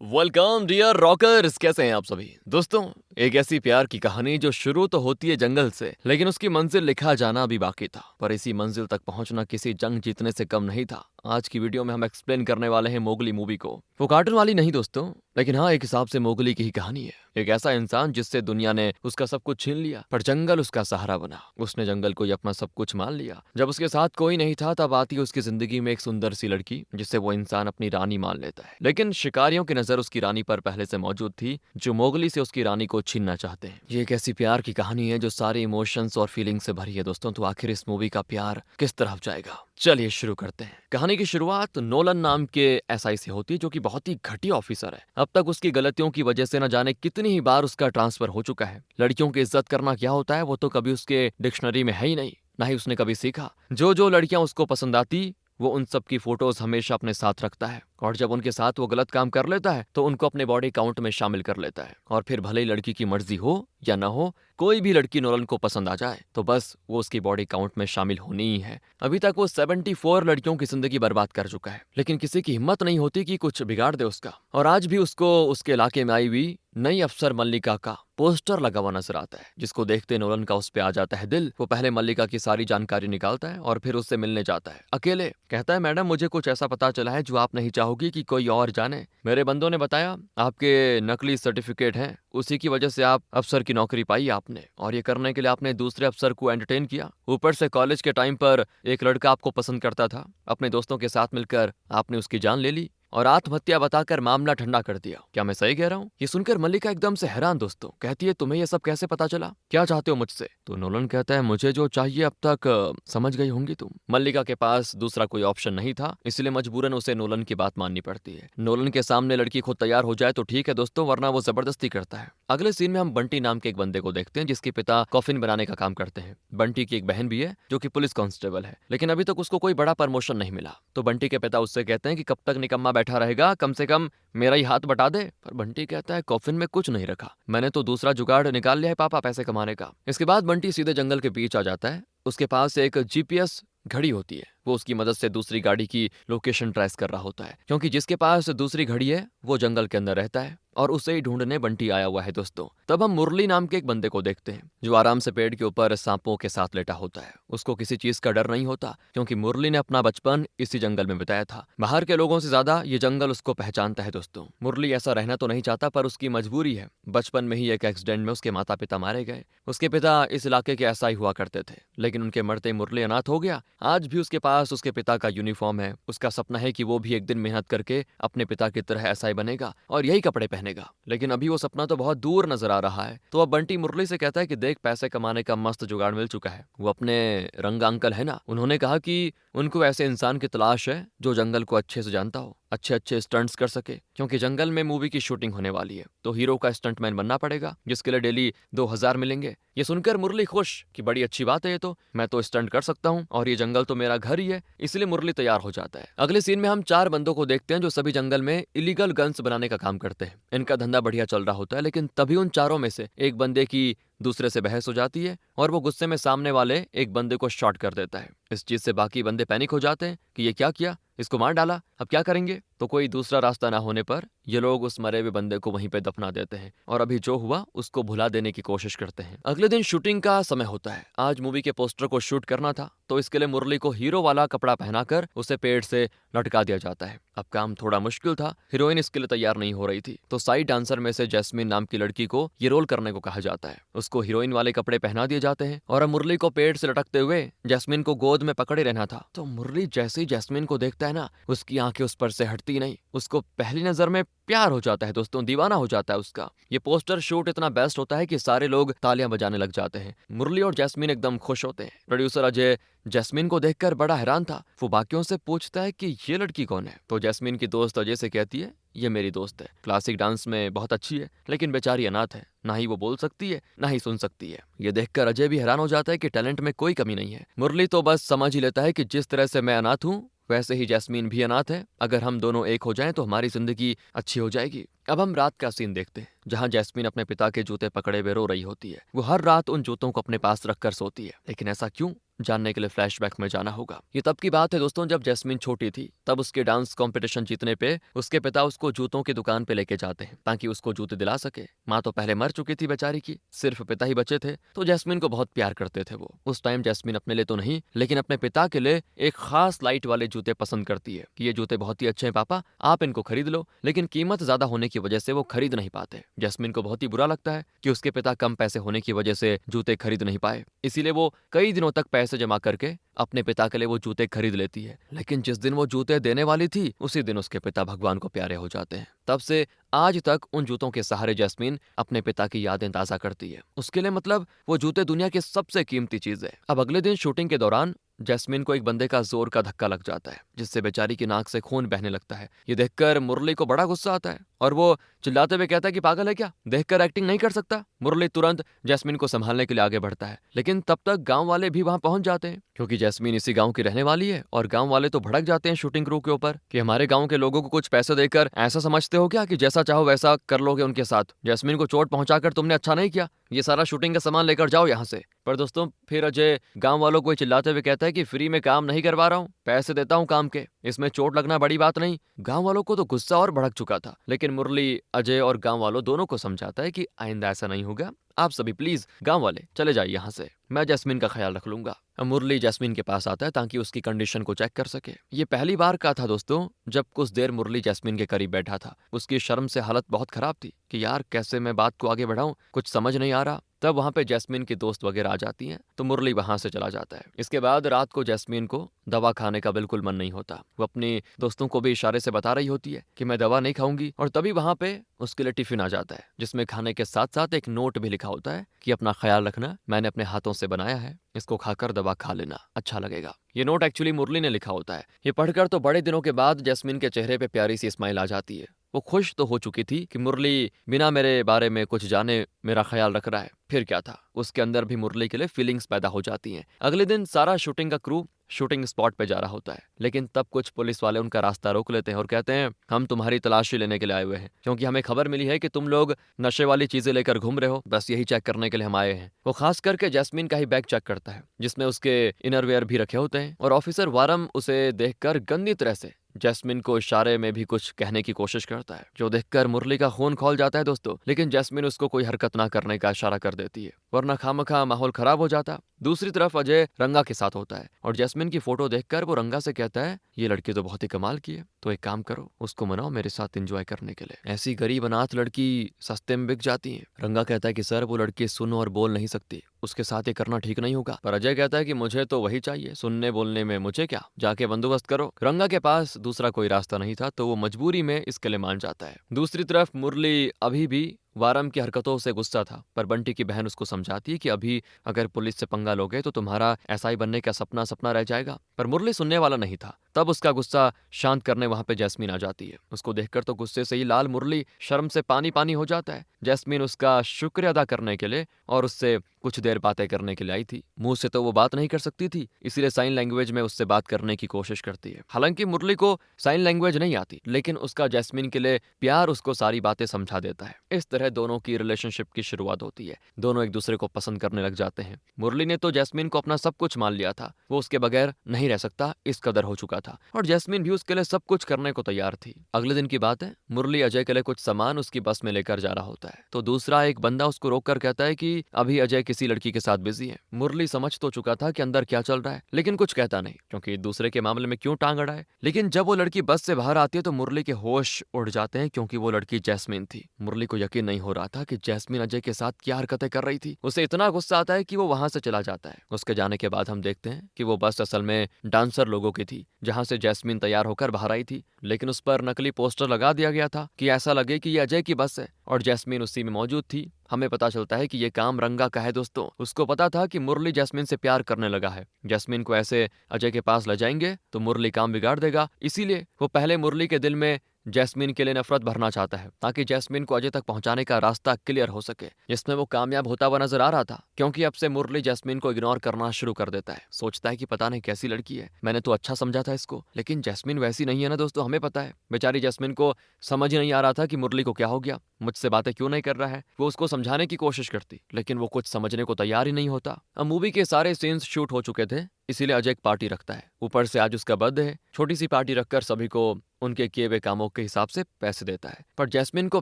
Welcome dear rockers, कैसे हैं आप सभी दोस्तों। एक ऐसी प्यार की कहानी जो शुरू तो होती है जंगल से, लेकिन उसकी मंजिल लिखा जाना भी बाकी था। पर इसी मंजिल तक पहुंचना किसी जंग जीतने से कम नहीं था। आज की वीडियो में हम एक्सप्लेन करने वाले हैं मोगली मूवी को। वो कार्टून वाली नहीं दोस्तों, लेकिन हाँ, एक हिसाब से मोगली की ही कहानी है। एक ऐसा इंसान जिससे दुनिया ने उसका सब कुछ छीन लिया, पर जंगल उसका सहारा बना। उसने जंगल को ही अपना सब कुछ मान लिया। जब उसके साथ कोई नहीं था, तब आती उसकी जिंदगी में एक सुंदर सी लड़की, जिसे वो इंसान अपनी रानी मान लेता है। लेकिन शिकारियों की नजर उसकी रानी पर पहले से मौजूद थी, जो मोगली से उसकी रानी को छीनना चाहते हैं। ये एक ऐसी प्यार की कहानी है जो सारे इमोशंस और फीलिंग से भरी है दोस्तों। तो आखिर इस मूवी का प्यार किस तरफ जाएगा, चलिए शुरू करते हैं। कहानी की शुरुआत नोलन नाम के एसआई से होती है, जो कि बहुत ही घटिया ऑफिसर है। अब तक उसकी गलतियों की वजह से न जाने कितनी ही बार उसका ट्रांसफर हो चुका है। लड़कियों की इज्जत करना क्या होता है वो तो कभी उसके डिक्शनरी में है ही नहीं, ना ही उसने कभी सीखा। जो जो लड़कियां उसको पसंद आती, वो उन सब की फोटोज हमेशा अपने साथ रखता है, और जब उनके साथ वो गलत काम कर लेता है तो उनको अपने बॉडी काउंट में शामिल कर लेता है। और फिर भले ही लड़की की मर्जी हो या ना हो, कोई भी लड़की नोलन को पसंद आ जाए तो बस वो उसकी बॉडी काउंट में शामिल होनी ही है। अभी तक वो 74 लड़कियों की जिंदगी बर्बाद कर चुका है, लेकिन किसी की हिम्मत नहीं होती कि कुछ बिगाड़ दे उसका। और आज भी उसको उसके इलाके में आई हुई नई अफसर मल्लिका का पोस्टर लगा हुआ नजर आता है, जिसको देखते नोलन का उस पे आ जाता है दिल। वो पहले मल्लिका की सारी जानकारी निकालता है और फिर उससे मिलने जाता है अकेले। कहता है, मैडम मुझे कुछ ऐसा पता चला है जो आप नहीं चाहोगी कि कोई और जाने। मेरे बंदों ने बताया आपके नकली सर्टिफिकेट हैं, उसी की वजह से आप अफसर की नौकरी पाई आपने, और ये करने के लिए आपने दूसरे अफसर को एंटरटेन किया। ऊपर से कॉलेज के टाइम पर एक लड़का आपको पसंद करता था, अपने दोस्तों के साथ मिलकर आपने उसकी जान ले ली और आत्महत्या बताकर मामला ठंडा कर दिया। क्या मैं सही कह रहा हूँ? ये सुनकर मल्लिका एकदम से हैरान दोस्तों। कहती है, तुम्हें ये सब कैसे पता चला? क्या चाहते हो मुझसे? तो नोलन कहता है, मुझे जो चाहिए अब तक समझ गई होंगी तुम। मल्लिका के पास दूसरा कोई ऑप्शन नहीं था, इसलिए मजबूरन उसे नोलन की बात माननी पड़ती है। नोलन के सामने लड़की खुद तैयार हो जाए तो ठीक है दोस्तों, वरना वो जबरदस्ती करता है। अगले सीन में हम बंटी नाम के एक बंदे को देखते हैं, जिसके पिता कॉफिन बनाने का काम करते हैं। बंटी की एक बहन भी है जो कि पुलिस कांस्टेबल है, लेकिन अभी तक उसको कोई बड़ा प्रमोशन नहीं मिला। तो बंटी के पिता उससे कहते हैं कि कब तक निकम्मा बैठा रहेगा, कम से कम मेरा ही हाथ बटा दे। पर बंटी कहता है, कॉफिन में कुछ नहीं रखा, मैंने तो दूसरा जुगाड़ निकाल लिया है पापा पैसे कमाने का। इसके बाद बंटी सीधे जंगल के बीच आ जाता है। उसके पास एक जीपीएस घड़ी होती है। वो उसकी मदद से दूसरी गाड़ी की लोकेशन ट्रेस कर रहा होता है, क्योंकि जिसके पास दूसरी घड़ी है वो जंगल के अंदर रहता है और उसे ही ढूंढने बंटी आया हुआ है दोस्तों। तब हम मुरली नाम के एक बंदे को देखते हैं, जो आराम से पेड़ के ऊपर सांपों के साथ लेटा होता है। उसको किसी चीज का डर नहीं होता, क्योंकि मुरली ने अपना बचपन इसी जंगल में बिताया था। बाहर के लोगों से ज्यादा ये जंगल उसको पहचानता है दोस्तों। मुरली ऐसा रहना तो नहीं चाहता, पर उसकी मजबूरी है। बचपन में ही एक एक्सीडेंट में उसके माता पिता मारे गए। उसके पिता इस इलाके के ऐसा ही हुआ करते थे, लेकिन उनके मरते मुरली अनाथ हो गया। आज भी उसके पास उसके पिता का यूनिफॉर्म है। उसका सपना है कि वो भी एक दिन मेहनत करके अपने पिता की तरह एसआई बनेगा और यही कपड़े पहनेगा, लेकिन अभी वो सपना तो बहुत दूर नजर आ रहा है। तो अब बंटी मुरली से कहता है कि देख, पैसे कमाने का मस्त जुगाड़ मिल चुका है। वो अपने रंगा अंकल है ना, उन्होंने कहा कि उनको ऐसे इंसान की तलाश है जो जंगल को अच्छे से जानता हो, अच्छे अच्छे स्टंट्स कर सके, क्योंकि जंगल में मूवी की शूटिंग होने वाली है। तो हीरो का स्टंटमैन बनना पड़ेगा, जिसके लिए डेली 2000 मिलेंगे। ये सुनकर मुरली खुश कि बड़ी अच्छी बात है, ये तो मैं तो स्टंट कर सकता हूँ और ये जंगल तो मेरा घर ही है। इसलिए मुरली तैयार हो जाता है। अगले सीन में हम 4 बंदों को देखते हैं जो सभी जंगल में इलीगल गन्स बनाने का काम करते हैं। इनका धंधा बढ़िया चल रहा होता है, लेकिन तभी उन चारों में से एक बंदे की दूसरे से बहस हो जाती है और वो गुस्से में सामने वाले एक बंदे को शॉट कर देता है। इस चीज से बाकी बंदे पैनिक हो जाते हैं कि ये क्या किया, इसको मार डाला, अब क्या करेंगे। तो कोई दूसरा रास्ता ना होने पर ये लोग उस मरे हुए बंदे को वहीं पे दफना देते हैं और अभी जो हुआ उसको भुला देने की कोशिश करते हैं। अगले दिन शूटिंग का समय होता है। आज मूवी के पोस्टर को शूट करना था, तो इसके लिए मुरली को हीरो वाला कपड़ा पहनाकर उसे पेड़ से लटका दिया जाता है। अब काम थोड़ा मुश्किल था, हीरोइन इसके लिए तैयार नहीं हो रही थी। तो साइड डांसर में से जैस्मिन नाम की लड़की को ये रोल करने को कहा जाता है। उसको हीरोइन वाले कपड़े पहना दिए जाते हैं और अब मुरली को पेड़ से लटकते हुए जैस्मिन को गोद में पकड़े रहना था। तो मुरली जैसे ही जैस्मिन को देखता है ना, उसकी आंखें उस पर से हटती नहीं। उसको पहली नजर में प्यार हो जाता है दोस्तों, दीवाना हो जाता है उसका। ये पोस्टर शूट इतना बेस्ट होता है कि सारे लोग तालियां बजाने लग जाते हैं। मुरली और जैस्मिन एकदम खुश होते हैं। प्रोड्यूसर अजय जैस्मिन को देखकर बड़ा हैरान था। वो बाकियों से पूछता है कि ये लड़की कौन है। तो जैस्मिन की दोस्त अजय से कहती है, ये मेरी दोस्त है, क्लासिक डांस में बहुत अच्छी है, लेकिन बेचारी अनाथ है, ना ही वो बोल सकती है ना ही सुन सकती है। ये देखकर अजय भी हैरान हो जाता है कि टैलेंट में कोई कमी नहीं है। मुरली तो बस समझ ही लेता है कि जिस तरह से मैं अनाथ हूँ, वैसे ही जैस्मीन भी अनाथ है। अगर हम दोनों एक हो जाएं तो हमारी जिंदगी अच्छी हो जाएगी। अब हम रात का सीन देखते हैं, जहां जैस्मीन अपने पिता के जूते पकड़े हुए रो रही होती है। वो हर रात उन जूतों को अपने पास रखकर सोती है, लेकिन ऐसा क्यों? जानने के लिए फ्लैशबैक में जाना होगा। ये तब की बात है दोस्तों जब जैस्मीन छोटी थी। तब उसके डांस कंपटीशन जीतने पे उसके पिता उसको जूतों की दुकान पे लेके जाते हैं ताकि उसको जूते दिला सके। माँ तो पहले मर चुकी थी बेचारी की, सिर्फ पिता ही बचे थे, तो जैस्मीन को बहुत प्यार करते थे वो। उस टाइम जैस्मीन अपने लिए तो नहीं लेकिन अपने पिता के लिए एक खास लाइट वाले जूते पसंद करती है कि ये जूते बहुत ही अच्छे हैं पापा, आप इनको खरीद लो। लेकिन कीमत ज्यादा होने की वजह से वो खरीद नहीं पाते। जैस्मीन को बहुत ही बुरा लगता है कि उसके पिता कम पैसे होने की वजह से जूते खरीद नहीं पाए, इसीलिए वो कई दिनों तक पैसे जमा करके अपने पिता के लिए वो जूते खरीद लेती है। लेकिन जिस दिन वो जूते देने वाली थी उसी दिन उसके पिता भगवान को प्यारे हो जाते हैं। तब से आज तक उन जूतों के सहारे जैस्मीन अपने पिता की यादें ताजा करती है। उसके लिए मतलब वो जूते दुनिया की सबसे कीमती चीज है। अब अगले दिन शूटिंग के दौरान जैस्मीन को एक बंदे का जोर का धक्का लग जाता है जिससे बेचारी की नाक से खून बहने लगता है। ये देखकर मुरली को बड़ा गुस्सा आता है और वो चिल्लाते हुए कहता है कि पागल है क्या, देखकर एक्टिंग नहीं कर सकता। मुरली तुरंत जैस्मीन को संभालने के लिए आगे बढ़ता है, लेकिन तब तक गांव वाले भी वहां पहुंच जाते हैं क्योंकि जैस्मीन इसी गांव की रहने वाली है। और गांव वाले तो भड़क जाते हैं शूटिंग क्रू के ऊपर कि हमारे गांव के लोगों को कुछ पैसे देकर ऐसा समझते हो क्या कि जैसा चाहो वैसा कर लोगे उनके साथ। जैस्मीन को चोट पहुंचाकर तुमने अच्छा नहीं किया, ये सारा शूटिंग का सामान लेकर जाओ यहाँ से। पर दोस्तों फिर अजय गांव वालों को चिल्लाते हुए कहता है कि फ्री में काम नहीं करवा रहा हूँ, पैसे देता हूँ काम के, इसमें चोट लगना बड़ी बात नहीं। गांव वालों को तो गुस्सा और भड़क चुका था, लेकिन मुरली अजय और गांव वालों दोनों को समझाता है कि आइंदा ऐसा नहीं होगा। आप सभी प्लीज गांव वाले चले जाइए यहाँ से, मैं जैस्मीन का ख्याल रख लूंगा। अब मुरली जैस्मीन के पास आता है ताकि उसकी कंडीशन को चेक कर सके। ये पहली बार का था दोस्तों जब कुछ देर मुरली जैस्मीन के करीब बैठा था। उसकी शर्म से हालत बहुत खराब थी कि यार कैसे मैं बात को आगे बढ़ाऊं, कुछ समझ नहीं आ रहा। तब वहां पे जैस्मीन की दोस्त वगैरह आ जाती हैं तो मुरली वहां से चला जाता है। इसके बाद रात को जैस्मीन को दवा खाने का बिल्कुल मन नहीं होता। वो अपनी दोस्तों को भी इशारे से बता रही होती है कि मैं दवा नहीं खाऊंगी, और तभी वहां पे उसके लिए टिफिन आ जाता है जिसमें खाने के साथ साथ एक नोट भी लिखा होता है कि अपना ख्याल रखना, मैंने अपने हाथों से बनाया है, इसको खाकर दवा खा लेना, अच्छा लगेगा। ये नोट एक्चुअली मुरली ने लिखा होता है। ये पढ़कर तो बड़े दिनों के बाद जैस्मीन के चेहरे पे प्यारी सी स्माइल आ जाती है। वो खुश तो हो चुकी थी कि मुरली बिना मेरे बारे में कुछ जाने मेरा ख्याल रख रहा है, फिर क्या था, उसके अंदर भी मुरली के लिए फीलिंग्स पैदा हो जाती हैं। अगले दिन सारा शूटिंग का क्रू शूटिंग स्पॉट पे जा रहा होता है, लेकिन तब कुछ पुलिस वाले उनका रास्ता रोक लेते हैं और कहते हैं हम तुम्हारी तलाशी लेने के लिए आए हुए हैं क्योंकि हमें खबर मिली है कि तुम लोग नशे वाली चीजें लेकर घूम रहे हो, बस यही चेक करने के लिए हम आए हैं। वो खास करके जैस्मीन का ही बैग चेक करता है जिसमें उसके इनरवेयर भी रखे होते हैं, और ऑफिसर वारम उसे देखकर गंदी तरह से जैस्मिन को इशारे में भी कुछ कहने की कोशिश करता है, जो देखकर मुरली का खून खौल जाता है दोस्तों। लेकिन जैस्मिन उसको कोई हरकत ना करने का इशारा कर देती है, वरना खामखा माहौल खराब हो जाता। दूसरी तरफ अजय रंगा के साथ होता है और जैस्मिन की फोटो देखकर वो रंगा से कहता है ये लड़की तो बहुत ही कमाल की है, तो एक काम करो उसको मनाओ मेरे साथ एंजॉय करने के लिए, ऐसी गरीब अनाथ लड़की सस्ते में बिक जाती है। रंगा कहता है कि सर वो लड़की सुन और बोल नहीं सकती, उसके साथ ये करना ठीक नहीं होगा। पर अजय कहता है कि मुझे तो वही चाहिए, सुनने बोलने में मुझे क्या, जाके बंदोबस्त करो। रंगा के पास दूसरा कोई रास्ता नहीं था तो वो मजबूरी में इसके लिए मान जाता है। दूसरी तरफ मुरली अभी भी वारम की हरकतों से गुस्सा था, पर बंटी की बहन उसको समझाती है कि अभी अगर पुलिस से पंगा लोगे तो तुम्हारा एसआई बनने का सपना सपना रह जाएगा। पर मुरली सुनने वाला नहीं था। तब उसका गुस्सा शांत करने वहां पे जैस्मीन आ जाती है। उसको देखकर तो गुस्से से ही लाल मुरली शर्म से पानी पानी हो जाता है। जैस्मीन उसका शुक्रिया अदा करने के लिए और उससे कुछ देर बातें करने के लिए आई थी। मुंह से तो वो बात नहीं कर सकती थी, इसीलिए साइन लैंग्वेज में उससे बात करने की कोशिश करती है। हालांकि मुरली को साइन लैंग्वेज नहीं आती, लेकिन उसका जैस्मीन के लिए प्यार उसको सारी बातें समझा देता है। इस तरह दोनों की रिलेशनशिप की शुरुआत होती है। दोनों एक दूसरे को पसंद करने लग जाते हैं। मुरली ने तो जैस्मीन को अपना सब कुछ मान लिया था, वो उसके बगैर नहीं रह सकता इस कदर हो चुका था, और जैस्मीन भी उसके लिए सब कुछ करने को तैयार थी। अगले दिन की बात है, मुरली अजय के लिए कुछ सामान उसकी बस में लेकर जा रहा होता है तो दूसरा एक बंदा उसको रोक कर कहता है कि अभी अजय किसी लड़की के साथ बिजी है। मुरली समझ तो चुका था कि अंदर क्या चल रहा है, लेकिन कुछ कहता नहीं क्योंकि एक दूसरे के मामले में क्यों टांग अड़ा है। लेकिन जब वो लड़की बस से बाहर आती है तो मुरली के होश उड़ जाते हैं क्योंकि वो लड़की जैस्मीन थी। मुरली को यकीन नहीं हो रहा था कि जैस्मीन अजय के साथ क्या हरकतें कर रही थी। उसे इतना गुस्सा आता है कि वो वहां से चला जाता है। उसके जाने के बाद हम देखते हैं कि वो बस असल में डांसर लोगों की थी, जहां से जैस्मीन तैयार होकर बाहर आई थी, लेकिन उस पर नकली पोस्टर लगा दिया गया था कि ऐसा लगे कि ये अजय की बस है और जैस्मीन उसी में मौजूद थी। हमें पता चलता है कि ये काम रंगा का है दोस्तों। उसको पता था कि मुरली जैस्मीन से प्यार करने लगा है, जैस्मीन को ऐसे अजय के पास ले जाएंगे तो मुरली काम बिगाड़ देगा, इसीलिए वो पहले मुरली के दिल में जैस्मीन के लिए नफरत भरना चाहता है ताकि जैस्मीन को अजय तक पहुंचाने का रास्ता क्लियर हो सके, जिसमें वो कामयाब होता हुआ नजर आ रहा था। क्योंकि अब से मुरली जैस्मीन को इग्नोर करना शुरू कर देता है। सोचता है कि पता नहीं कैसी लड़की है, मैंने तो अच्छा समझा था इसको, लेकिन जैस्मीन वैसी नहीं है ना दोस्तों। हमें पता है बेचारी जैस्मीन को समझ ही नहीं आ रहा था कि मुरली को क्या हो गया, मुझसे बातें क्यों नहीं कर रहा है। वो उसको समझाने की कोशिश करती, लेकिन वो कुछ समझने को तैयार ही नहीं होता। अब मूवी के सारे सीन्स शूट हो चुके थे, इसीलिए अजय एक पार्टी रखता है। ऊपर से आज उसका बर्थडे है। छोटी सी पार्टी रखकर सभी को उनके किए हुए कामों के हिसाब से पैसे देता है, पर जैस्मिन को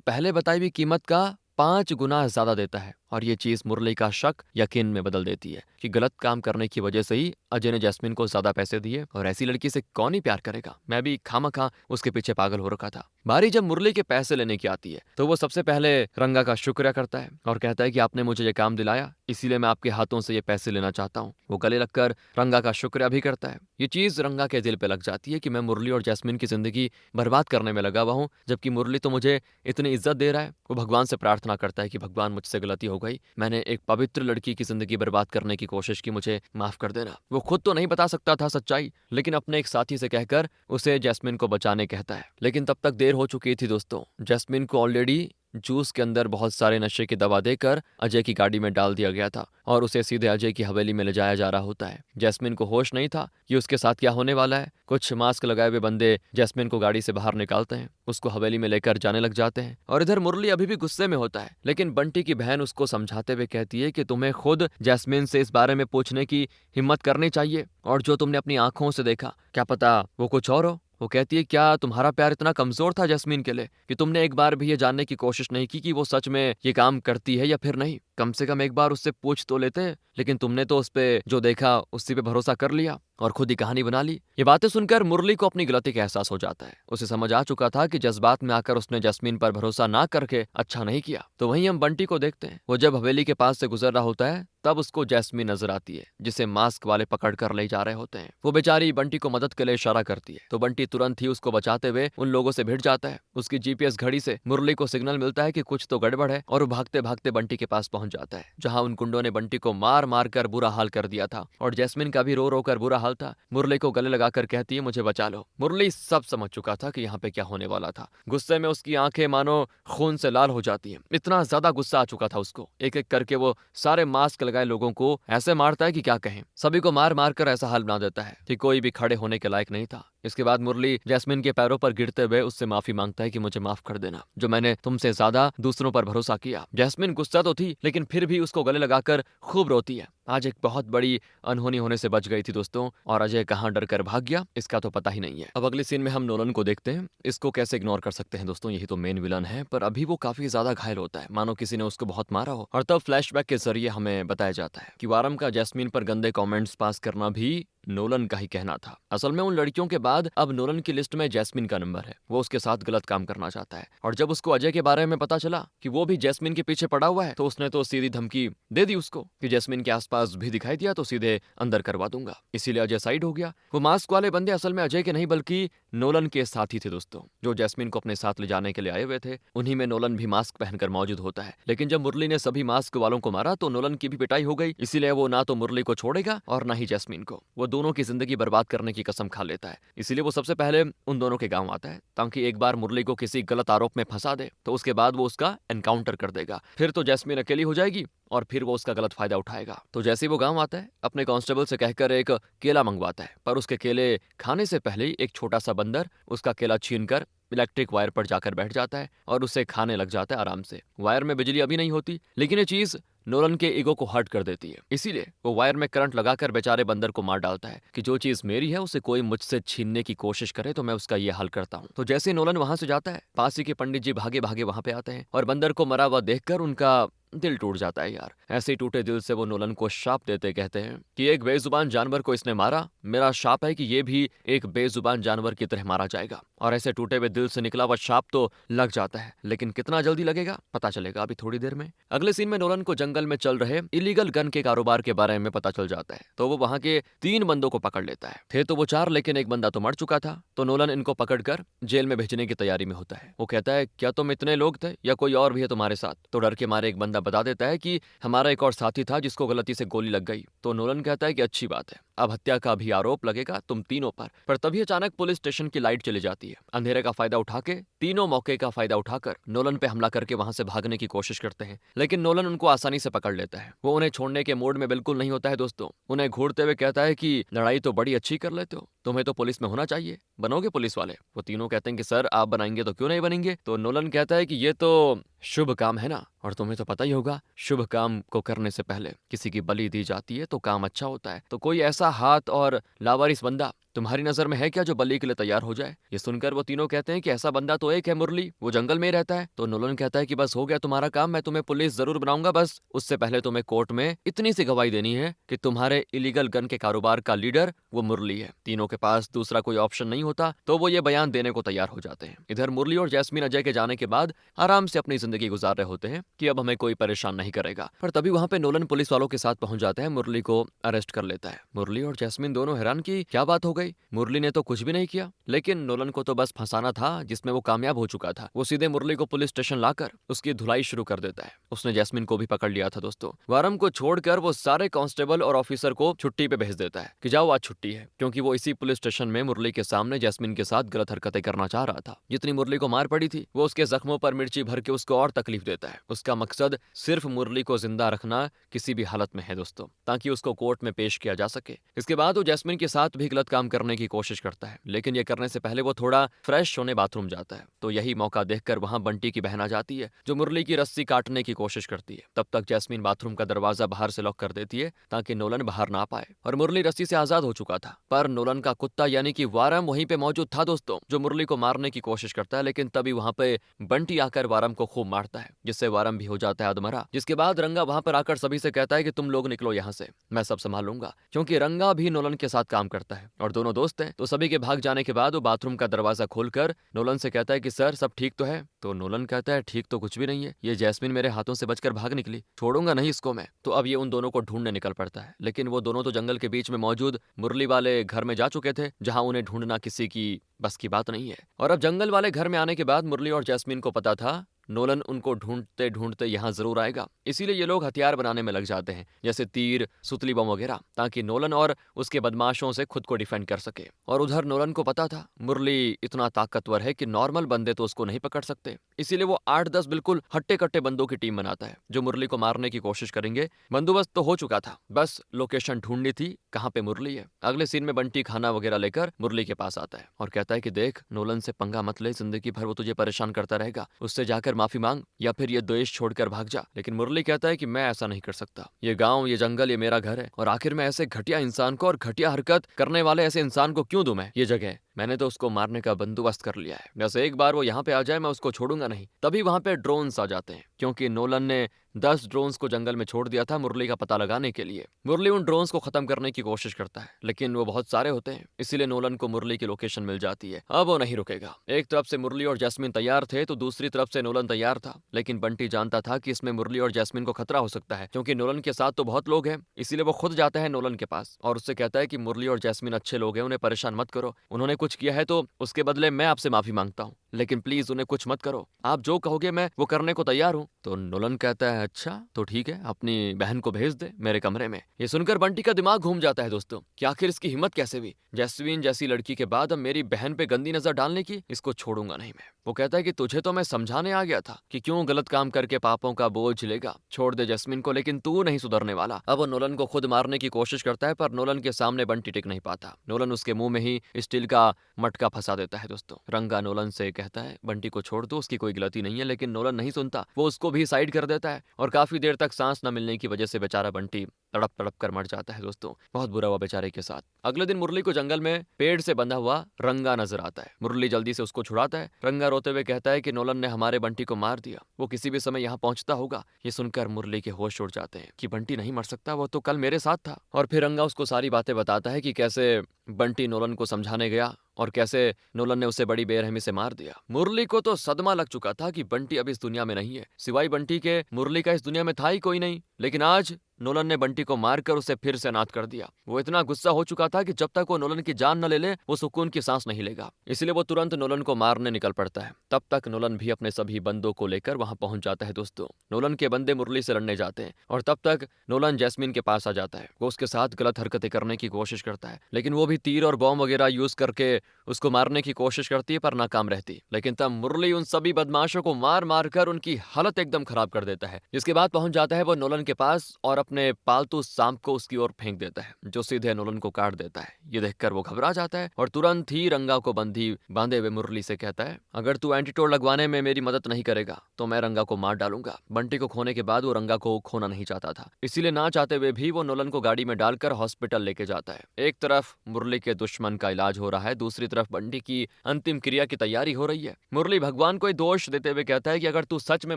पहले बताई हुई कीमत का 5 गुना ज्यादा देता है। और ये चीज मुरली का शक यकीन में बदल देती है कि गलत काम करने की वजह से ही अजय ने जैस्मिन को ज्यादा पैसे दिए, और ऐसी लड़की से कौन ही प्यार करेगा। मैं भी खामखा उसके पीछे पागल हो रखा था। बारी जब मुरली के पैसे लेने की आती है तो वो सबसे पहले रंगा का शुक्रिया करता है और कहता है कि आपने मुझे ये काम दिलाया, इसीलिए मैं आपके हाथों से ये पैसे लेना चाहता हूँ। वो गले लगकर रंगा का शुक्रिया भी करता है। ये चीज रंगा के दिल पे लग जाती है कि मैं मुरली और जैस्मिन की जिंदगी बर्बाद करने में लगा हुआ हूँ, जबकि मुरली तो मुझे इतनी इज्जत दे रहा है। वो भगवान से प्रार्थना करता है कि भगवान मुझसे गलती हो गई, मैंने एक पवित्र लड़की की जिंदगी बर्बाद करने की कोशिश की, मुझे माफ कर देना। वो खुद तो नहीं बता सकता था सच्चाई, लेकिन अपने एक साथी से कहकर उसे जैस्मिन को बचाने कहता है। लेकिन तब तक देर हो चुकी थी दोस्तों। जैस्मिन को ऑलरेडी जूस के अंदर बहुत सारे नशे की दवा देकर अजय की गाड़ी में डाल दिया गया था और उसे सीधे अजय की हवेली में ले जाया जा रहा होता है। जैस्मिन को होश नहीं था कि उसके साथ क्या होने वाला है। कुछ मास्क लगाए हुए बंदे जैस्मिन को गाड़ी से बाहर निकालते हैं, उसको हवेली में लेकर जाने लग जाते हैं। और इधर मुरली अभी भी गुस्से में होता है, लेकिन बंटी की बहन उसको समझाते हुए कहती है कि तुम्हें खुद जैस्मिन से इस बारे में पूछने की हिम्मत करनी चाहिए, और जो तुमने अपनी आंखों से देखा क्या पता वो कुछ और हो। वो कहती है क्या तुम्हारा प्यार इतना कमजोर था जैस्मीन के लिए कि तुमने एक बार भी ये जानने की कोशिश नहीं की कि वो सच में ये काम करती है या फिर नहीं। कम से कम एक बार उससे पूछ तो लेते, लेकिन तुमने तो उस पे जो देखा उसी पे भरोसा कर लिया और खुद ही कहानी बना ली। ये बातें सुनकर मुरली को अपनी गलती का एहसास हो जाता है। उसे समझ आ चुका था कि जज्बात में आकर उसने जैस्मीन पर भरोसा ना करके अच्छा नहीं किया। तो वहीं हम बंटी को देखते हैं। वो जब हवेली के पास से गुजर रहा होता है तब उसको जैस्मीन नजर आती है, जिसे मास्क वाले पकड़ कर ले जा रहे होते हैं। वो बेचारी बंटी को मदद के लिए इशारा करती है, तो बंटी तुरंत ही उसको बचाते हुए उन लोगों से भिड़ जाता है। उसकी जीपीएस घड़ी से मुरली को सिग्नल मिलता है कि कुछ तो गड़बड़ है, और वो भागते भागते बंटी के पास पहुंच जाता है, जहां उन गुंडों ने बंटी को मार मार कर बुरा हाल कर दिया था। और जैस्मिन का भी रो रो कर बुरा हाल था। मुरली को गले लगाकर कहती है मुझे बचा लो। मुरली सब समझ चुका था कि यहाँ पे क्या होने वाला था। गुस्से में उसकी आंखें मानो खून से लाल हो जाती हैं। इतना ज्यादा गुस्सा आ चुका था उसको। एक एक करके वो सारे मास्क लगाए लोगों को ऐसे मारता है कि क्या कहें। सभी को मार मार कर ऐसा हाल बना देता है कि कोई भी खड़े होने के लायक नहीं था। इसके बाद मुरली जैस्मिन के पैरों पर गिरते हुए उससे माफी मांगता है कि मुझे माफ कर देना, जो मैंने तुमसे ज्यादा दूसरों पर भरोसा किया। जैस्मिन गुस्सा तो थी, लेकिन फिर भी उसको गले लगाकर खूब रोती है। आज एक बहुत बड़ी अनहोनी होने से बच गई थी दोस्तों, और अजय कहाँ डर कर भाग गया इसका तो पता ही नहीं है। अब अगले सीन में हम नोलन को देखते हैं। इसको कैसे इग्नोर कर सकते हैं दोस्तों, यही तो मेन विलन है। पर अभी वो काफी ज्यादा घायल होता है, मानो किसी ने उसको बहुत मारा हो। और तब फ्लैशबैक के जरिए हमें बताया जाता है कि वारम का जैस्मिन पर गंदे कमेंट्स पास करना भी नोलन का ही कहना था। असल में उन लड़कियों के बाद अब नोलन की लिस्ट में जैस्मिन का नंबर है। वो उसके साथ गलत काम करना चाहता है, और जब उसको अजय के बारे में पता चला कि वो भी जैस्मिन के पीछे पड़ा हुआ है, तो उसने तो सीधी धमकी दे दी उसको कि जैस्मिन के आसपास भी दिखाई दिया तो सीधे अंदर करवा दूंगा। इसीलिए अजय साइड हो गया। वो मास्क वाले बंदे असल में अजय के नहीं बल्कि नोलन के साथी थे दोस्तों, जो जैस्मिन को अपने साथ ले जाने के लिए आए हुए थे। उन्हीं में नोलन भी मास्क पहनकर मौजूद होता है। लेकिन जब मुरली ने सभी मास्क वालों को मारा तो नोलन की भी पिटाई हो गई। इसीलिए वो ना तो मुरली को छोड़ेगा और ना ही जैस्मिन को। वो दोनों की जिंदगी बर्बाद करने की कसम खा लेता है। इसीलिए वो सबसे पहले उन दोनों के गांव आता है, ताकि एक बार मुरली को किसी गलत आरोप में फंसा दे तो उसके बाद वो उसका एनकाउंटर कर देगा। फिर तो जैस्मिन अकेली हो जाएगी और फिर वो उसका गलत फायदा उठाएगा। तो जैसे ही वो गांव आता है, अपने कांस्टेबल से कहकर एक केला मंगवाता है, पर उसके केले खाने से पहले ही एक छोटा सा बंदर उसका केला छीनकर इलेक्ट्रिक वायर पर जाकर बैठ जाता है और उसे खाने लग जाता है आराम से। वायर में बिजली अभी नहीं होती, लेकिन ये चीज नोलन के ईगो को हर्ट कर देती है। इसीलिए वो वायर में करंट लगाकर बेचारे बंदर को मार डालता है कि जो चीज मेरी है उसे कोई मुझसे छीनने की कोशिश करे तो मैं उसका ये हल करता हूँ। तो जैसे नोलन वहां से जाता है, पास ही के पंडित जी भागे भागे वहां पे आते हैं और बंदर को मरा हुआ देखकर उनका दिल टूट जाता है यार। ऐसे ही टूटे दिल से वो नोलन को शाप देते कहते हैं कि एक बेजुबान जानवर को इसने मारा, मेरा शाप है कि ये भी एक बेजुबान जानवर की तरह मारा जाएगा। और ऐसे टूटे हुए दिल से निकला हुआ शाप तो लग जाता है, लेकिन कितना जल्दी लगेगा पता चलेगा अभी थोड़ी देर में। अगले सीन में नोलन को जंगल में चल रहे इलीगल गन के कारोबार के बारे में पता चल जाता है, तो वो वहां के 3 बंदों को पकड़ लेता है। थे तो वो 4, लेकिन एक बंदा तो मर चुका था। तो नोलन इनको पकड़कर जेल में भेजने की तैयारी में होता है। वो कहता है क्या तुम इतने लोग थे या कोई और भी है तुम्हारे साथ? तो डर के मारे एक बंदा बता देता है कि हमारा एक और साथी था जिसको गलती से गोली लग गई। तो नोलन कहता है कि अच्छी बात है, अब हत्या का भी आरोप लगेगा तुम तीनों पर तभी अचानक पुलिस स्टेशन की लाइट चली जाती है। अंधेरे का फायदा उठा के तीनों मौके का फायदा उठाकर नोलन पे हमला करके वहां से भागने की कोशिश करते हैं, लेकिन नोलन उनको आसानी से पकड़ लेता है। वो उन्हें छोड़ने के मूड में बिल्कुल नहीं होता है दोस्तों। उन्हें घूरते हुए कहता है कि लड़ाई तो बड़ी अच्छी कर लेते हो, तुम्हें तो पुलिस में होना चाहिए, बनोगे पुलिस वाले। वो तीनों कहते हैं कि सर आप बनाएंगे तो क्यों नहीं बनेंगे। तो नोलन कहता है कि ये तो शुभ काम है ना, और तुम्हें तो पता ही होगा शुभ काम को करने से पहले किसी की बलि दी जाती है तो काम अच्छा होता है। तो कोई ऐसा हाथ और लावारिस बंदा तुम्हारी नजर में है क्या जो बलि के लिए तैयार हो जाए। ये सुनकर वो तीनों कहते हैं कि ऐसा बंदा तो एक है, मुरली, वो जंगल में ही रहता है। तो नोलन कहता है कि बस हो गया तुम्हारा काम, मैं तुम्हें पुलिस जरूर बनाऊंगा, बस उससे पहले तुम्हें कोर्ट में इतनी सी गवाही देनी है कि तुम्हारे इलीगल गन के कारोबार का लीडर वो मुरली है। तीनों के पास दूसरा कोई ऑप्शन नहीं होता तो वो ये बयान देने को तैयार हो जाते हैं। इधर मुरली और जैस्मीन अजय के जाने के बाद आराम से अपनी जिंदगी गुजार रहे होते हैं कि अब हमें कोई परेशान नहीं करेगा। पर तभी वहां पे नोलन पुलिस वालों के साथ पहुंच जाता है, मुरली को अरेस्ट कर लेता है। मुरली और जैस्मीन दोनों हैरान कि क्या बात हो गई, मुरली ने तो कुछ भी नहीं किया, लेकिन नोलन को तो बस फंसाना था जिसमें वो कामयाब हो चुका था। वो सीधे मुरली को पुलिस स्टेशन लाकर उसकी धुलाई शुरू कर देता है। उसने जैस्मीन को भी पकड़ लिया था दोस्तों। वारम को छोड़कर वो सारे कांस्टेबल और ऑफिसर को छुट्टी पे भेज देता है कि जाओ आज छुट्टी है, क्योंकि वो इसी पुलिस स्टेशन में मुरली के सामने जैस्मीन के साथ गलत हरकतें करना चाह रहा था। जितनी मुरली को मार पड़ी थी वो उसके जख्मों पर मिर्ची भर के उसको और तकलीफ देता है। उसका मकसद सिर्फ मुरली को जिंदा रखना किसी भी हालत में है दोस्तों, ताकि उसको कोर्ट में पेश किया जा सके। इसके बाद वो जैस्मीन के साथ भी गलत काम करने की कोशिश करता है, लेकिन ये करने से पहले वो थोड़ा फ्रेश होने बाथरूम जाता है। तो यही मौका देखकर वहां बंटी की बहन आ जाती है जो मुरली की रस्सी काटने की कोशिश करती है। तब तक जैस्मीन बाथरूम का दरवाजा बाहर से लॉक कर देती है ताकि नोलन बाहर ना पाए, और मुरली रस्सी से आजाद हो चुका था। पर नोलन का कुत्ता यानी कि वारम वहीं पे मौजूद था दोस्तों, जो मुरली को मारने की कोशिश करता है। लेकिन तभी वहां पे बंटी आकर वारम को खूब मारता है, जिससे वारम भी हो जाता है अधमरा। जिसके बाद रंगा वहां पर आकर सभी से कहता है कि तुम लोग निकलो यहाँ से, मैं सब संभालूंगा, क्योंकि रंगा भी नोलन के साथ काम करता है और दोनों दोस्त हैं। तो सभी के भाग जाने के बाद वो बाथरूम का दरवाजा खोलकर नोलन से कहता है कि सर सब ठीक तो है। तो नोलन कहता है ठीक तो कुछ भी नहीं है, ये जैस्मीन मेरे हाथों से बचकर भाग निकली, छोड़ूंगा नहीं इसको मैं। तो अब ये उन दोनों को ढूंढने निकल पड़ता है, लेकिन वो दोनों तो जंगल के बीच में मौजूद मुरली वाले घर में जा चुके थे, जहां उन्हें ढूंढना किसी की बस की बात नहीं है। और अब जंगल वाले घर में आने के बाद मुरली और जैस्मीन को पता था नोलन उनको ढूंढते ढूंढते यहाँ जरूर आएगा, इसीलिए ये लोग हथियार बनाने में लग जाते हैं, जैसे तीर, सुतली बम वगैरह, ताकि नोलन और उसके बदमाशों से खुद को डिफेंड कर सके। और उधर नोलन को पता था मुरली इतना ताकतवर है कि नॉर्मल बंदे तो उसको नहीं पकड़ सकते, इसीलिए वो 8-10 बिल्कुल हट्टे कट्टे बंदों की टीम बनाता है जो मुरली को मारने की कोशिश करेंगे। बंदोबस्त तो हो चुका था, बस लोकेशन ढूंढनी थी कहाँ पे मुरली है। अगले सीन में बंटी खाना वगैरह लेकर मुरली के पास आता है और कहता है कि देख नोलन से पंगा मत ले, जिंदगी भर वो तुझे परेशान करता रहेगा, उससे जाकर माफी मांग या फिर ये देश छोड़कर भाग जा। लेकिन मुरली कहता है कि मैं ऐसा नहीं कर सकता, ये गांव, ये जंगल, ये मेरा घर है, और आखिर में ऐसे घटिया इंसान को और घटिया हरकत करने वाले ऐसे इंसान को क्यों दूं मैं ये जगह, मैंने तो उसको मारने का बंदोबस्त कर लिया है, बस एक बार वो यहाँ पे आ जाए मैं उसको छोड़ूंगा नहीं। तभी वहां पे ड्रोन्स आ जाते हैं, क्योंकि नोलन ने 10 ड्रोन्स को जंगल में छोड़ दिया था मुरली का पता लगाने के लिए। मुरली उन ड्रोन्स को खत्म करने की कोशिश करता है, लेकिन वो बहुत सारे होते हैं, इसीलिए नोलन को मुरली की लोकेशन मिल जाती है। अब वो नहीं रुकेगा। एक तरफ से मुरली और जैस्मीन तैयार थे तो दूसरी तरफ से नोलन तैयार था, लेकिन बंटी जानता था कि इसमें मुरली और जैस्मीन को खतरा हो सकता है, क्योंकि नोलन के साथ तो बहुत लोग हैं। इसीलिए वो खुद जाता है नोलन के पास और उससे कहता है कि मुरली और जैस्मीन अच्छे लोग हैं, उन्हें परेशान मत करो, उन्होंने कुछ किया है तो उसके बदले मैं आपसे माफी मांगता हूँ, लेकिन प्लीज उन्हें कुछ मत करो, आप जो कहोगे मैं वो करने को तैयार हूँ। तो नोलन कहता है अच्छा तो ठीक है, अपनी बहन को भेज दे मेरे कमरे में। ये सुनकर बंटी का दिमाग घूम जाता है दोस्तों कि आखिर इसकी हिम्मत कैसे हुई, जैस्मीन जैसी लड़की के बाद अब मेरी बहन पे गंदी नजर डालने की, इसको छोड़ूंगा नहीं मैं। वो कहता है कि तुझे तो मैं समझाने आ गया था कि क्यों गलत काम करके पापों का बोझ झेलेगा, छोड़ दे जैस्मीन को, लेकिन तू नहीं सुधरने वाला। अब वो नोलन को खुद मारने की कोशिश करता है, पर नोलन के सामने बंटी टिक नहीं पाता। नोलन उसके मुंह में ही स्टील का मटका फंसा देता है दोस्तों। रंगा नोलन से कहता है बंटी को छोड़ दो, उसकी कोई गलती नहीं है, लेकिन नोलन नहीं सुनता, वो उसको भी साइड कर देता है और काफी देर तक सांस न मिलने की वजह से बेचारा बंटी तड़प तड़प कर मर जाता है दोस्तों। बहुत बुरा हुआ बेचारे के साथ। अगले दिन मुरली को जंगल में पेड़ से बंधा हुआ रंगा नजर आता है। मुरली जल्दी से उसको छुड़ाता है। रंगा रोते हुए कहता है कि नोलन ने हमारे बंटी को मार दिया, वो किसी भी समय यहाँ पहुंचता होगा। ये सुनकर मुरली के होश उड़ जाते हैं कि बंटी नहीं मर सकता, वो तो कल मेरे साथ था। और फिर रंगा उसको सारी बातें बताता है कि कैसे बंटी नोलन को समझाने गया और कैसे नोलन ने उसे बड़ी बेरहमी से मार दिया। मुरली को तो सदमा लग चुका था कि बंटी अब इस दुनिया में नहीं है, सिवाय बंटी के मुरली का इस दुनिया में था ही कोई नहीं। लेकिन आज नोलन ने बंटी को मारकर उसे फिर से अनाथ कर दिया। वो इतना गुस्सा हो चुका था कि जब तक वो नोलन की जान न ले ले वो सुकून की सांस नहीं लेगा। इसलिए वो तुरंत नोलन को मारने निकल पड़ता है। तब तक नोलन भी अपने सभी बंदों को लेकर वहां पहुंच जाता है। दोस्तों, नोलन के बंदे मुरली से लड़ने जाते हैं और तब तक नोलन जैस्मिन के पास आ जाता है। वो उसके साथ गलत हरकतें करने की कोशिश करता है, लेकिन वो भी तीर और बॉम्ब वगैरह यूज करके उसको मारने की कोशिश करती है पर नाकाम रहती। लेकिन तब मुरली उन सभी बदमाशों को मार मार कर उनकी हालत एकदम खराब कर देता है। जिसके बाद पहुंच जाता है वो नोलन के पास और अपने पालतू सांप को उसकी ओर फेंक देता है, जो सीधे नोलन को काट देता है। ये देखकर वो घबरा जाता है और तुरंत ही रंगा को बंदी बांधे हुए मुरली से कहता है, अगर तू एंटीटोड लगवाने में मेरी मदद नहीं करेगा तो मैं रंगा को मार डालूंगा। बंटी को खोने के बाद वो रंगा को खोना नहीं चाहता था, इसीलिए ना चाहते हुए भी वो नोलन को गाड़ी में डालकर हॉस्पिटल लेके जाता है। एक तरफ मुरली के दुश्मन का इलाज हो रहा है, दूसरी तरफ बंटी की अंतिम क्रिया की तैयारी हो रही है। मुरली भगवान को दोष देते हुए कहता है कि अगर तू सच में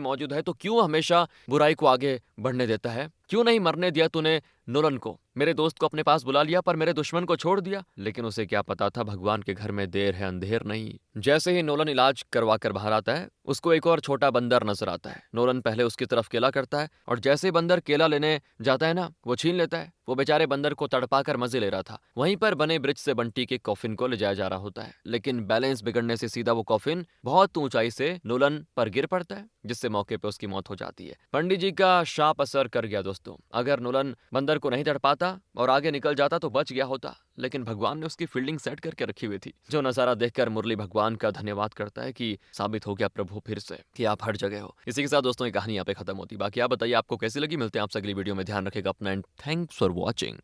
मौजूद है तो क्यों हमेशा बुराई को आगे बढ़ने देता है? क्यों नहीं मरने दिया तूने नोलन को? मेरे दोस्त को अपने पास बुला लिया पर मेरे दुश्मन को छोड़ दिया। लेकिन उसे क्या पता था भगवान के घर में देर है अंधेर नहीं। जैसे ही नोलन इलाज करवा कर बाहर आता है, उसको एक और छोटा बंदर नजर आता है। नोलन पहले उसकी तरफ केला करता है और जैसे ही बंदर केला लेने जाता है ना, वो छीन लेता है। वो बेचारे बंदर को तड़पा कर मजे ले रहा था। वहीं पर बने ब्रिज से बंटी के कॉफिन को ले जाया जा रहा होता है, लेकिन बैलेंस बिगड़ने से सीधा वो कॉफिन बहुत ऊंचाई से नोलन पर गिर पड़ता है, जिससे मौके पे उसकी मौत हो जाती है। पंडित जी का शाप असर कर गया दोस्तों। अगर नोलन बंदर को नहीं तड़पाता और आगे निकल जाता तो बच गया होता, लेकिन भगवान ने उसकी फील्डिंग सेट करके रखी हुई थी। जो नजारा देखकर मुरली भगवान का धन्यवाद करता है कि साबित हो गया प्रभु फिर से कि आप हर जगह हो। इसी के साथ दोस्तों ये कहानी यहाँ पे खत्म होती है। बाकी आप बताइए आपको कैसी लगी। मिलते हैं आपसे अगली वीडियो में। ध्यान रखेगा अपना एंड थैंक्स फॉर वॉचिंग।